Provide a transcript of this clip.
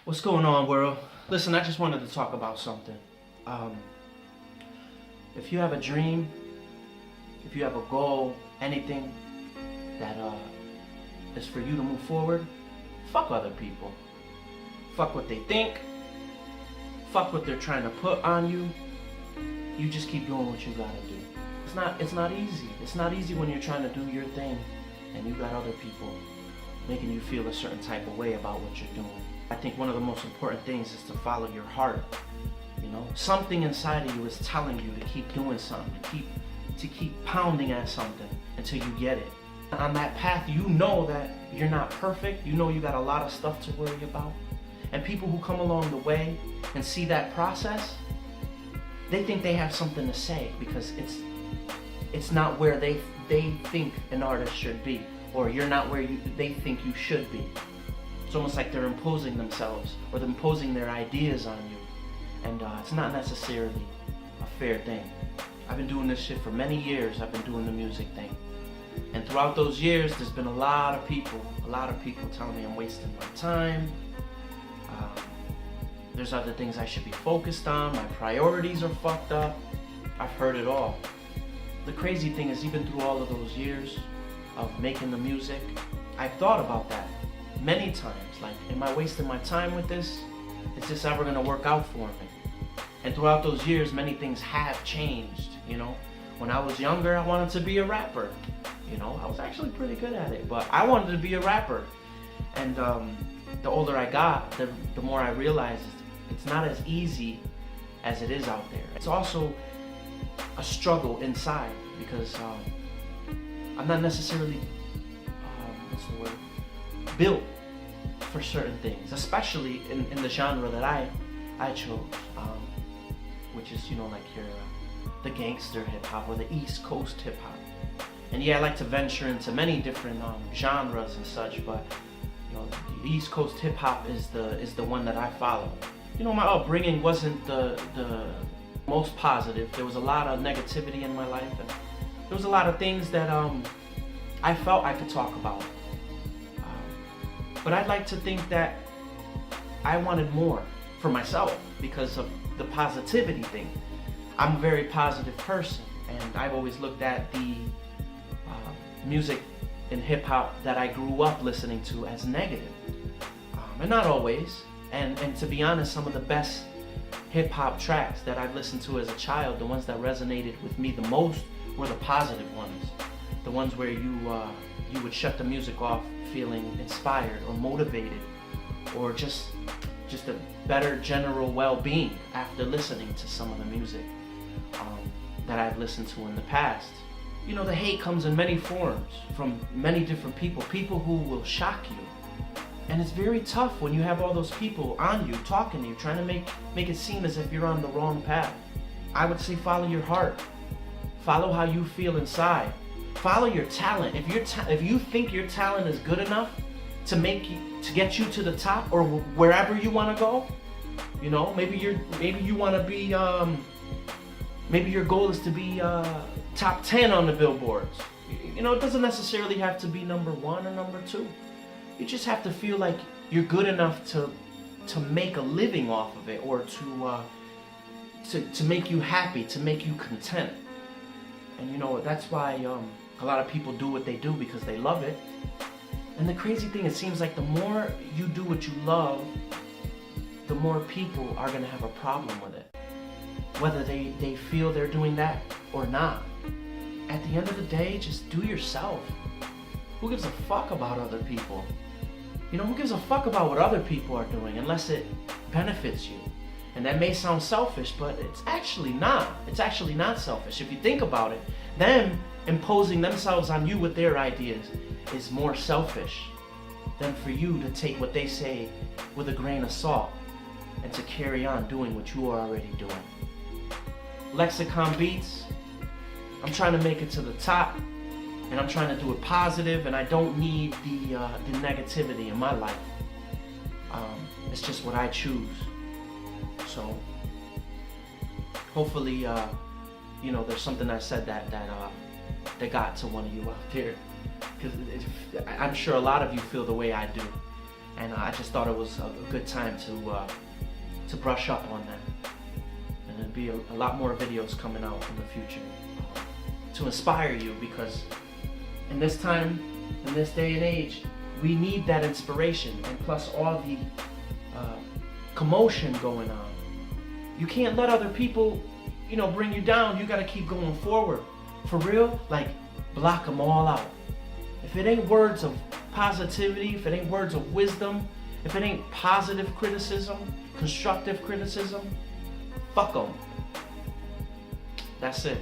What's going on, world? Listen, I just wanted to talk about something. Um, if you have a dream, if you have a goal, anything that is for you to move forward, fuck other people. Fuck what they think. Fuck what they're trying to put on you. You just keep doing what you gotta do. It's not easy. It's not easy when you're trying to do your thing and you got other people making you feel a certain type of way about what you're doing. I think one of the most important things is to follow your heart. You know, something inside of you is telling you to keep doing something, to keep pounding at something until you get it. On that path, you know that you're not perfect. You know you got a lot of stuff to worry about. And people who come along the way and see that process, they think they have something to say because it's not where they think an artist should be, or you're not where they think you should be. It's almost like they're imposing themselves or they're imposing their ideas on you. And it's not necessarily a fair thing. I've been doing this shit for many years. I've been doing the music thing. And throughout those years, there's been a lot of people telling me I'm wasting my time. There's other things I should be focused on. My priorities are fucked up. I've heard it all. The crazy thing is, even through all of those years of making the music, I've thought about that many times. Like, am I wasting my time with this? Is this ever gonna work out for me? And throughout those years, many things have changed, you know? When I was younger, I wanted to be a rapper. You know, I was actually pretty good at it, but I wanted to be a rapper. And the older I got, the more I realized it's not as easy as it is out there. It's also a struggle inside because I'm not necessarily, built for certain things, especially in the genre that I chose, which is, you know, like your the gangster hip hop or the East Coast hip hop. And yeah, I like to venture into many different genres and such, but you know, the East Coast hip hop is the one that I follow. You know, my upbringing wasn't the most positive. There was a lot of negativity in my life, and there was a lot of things that I felt I could talk about. But I'd like to think that I wanted more for myself because of the positivity thing. I'm a very positive person, and I've always looked at the music in hip hop that I grew up listening to as negative. And not always. And to be honest, some of the best hip hop tracks that I've listened to as a child, the ones that resonated with me the most, were the positive ones. The ones where you would shut the music off feeling inspired or motivated, or just a better general well-being after listening to some of the music that I've listened to in the past. You know, the hate comes in many forms from many different people who will shock you. And it's very tough when you have all those people on you, talking to you, trying to make it seem as if you're on the wrong path. I would say follow your heart. Follow how you feel inside. Follow your talent. If you think your talent is good enough to get you to the top or wherever you want to go, you know, maybe you want to be maybe your goal is to be top 10 on the billboards. You know, it doesn't necessarily have to be number 1 or number 2. You just have to feel like you're good enough to make a living off of it, or to make you happy, to make you content. And you know, that's why a lot of people do what they do, because they love it. And the crazy thing, it seems like the more you do what you love, the more people are gonna have a problem with it. Whether they feel they're doing that or not. At the end of the day, just do yourself. Who gives a fuck about other people? You know, who gives a fuck about what other people are doing unless it benefits you? And that may sound selfish, but it's actually not. It's actually not selfish. If you think about it, them imposing themselves on you with their ideas is more selfish than for you to take what they say with a grain of salt and to carry on doing what you are already doing. Lexicon Beats, I'm trying to make it to the top, and I'm trying to do it positive, and I don't need the negativity in my life. It's just what I choose. So hopefully, you know, there's something I said that got to one of you out there, because I'm sure a lot of you feel the way I do. and I just thought it was a good time to brush up on that. And there'll be a lot more videos coming out in the future to inspire you, because in this time, in this day and age, we need that inspiration, and plus all the commotion going on. You can't let other people, bring you down. You gotta keep going forward. For real, like, block them all out. If it ain't words of positivity, if it ain't words of wisdom, if it ain't positive criticism, constructive criticism, fuck them. That's it.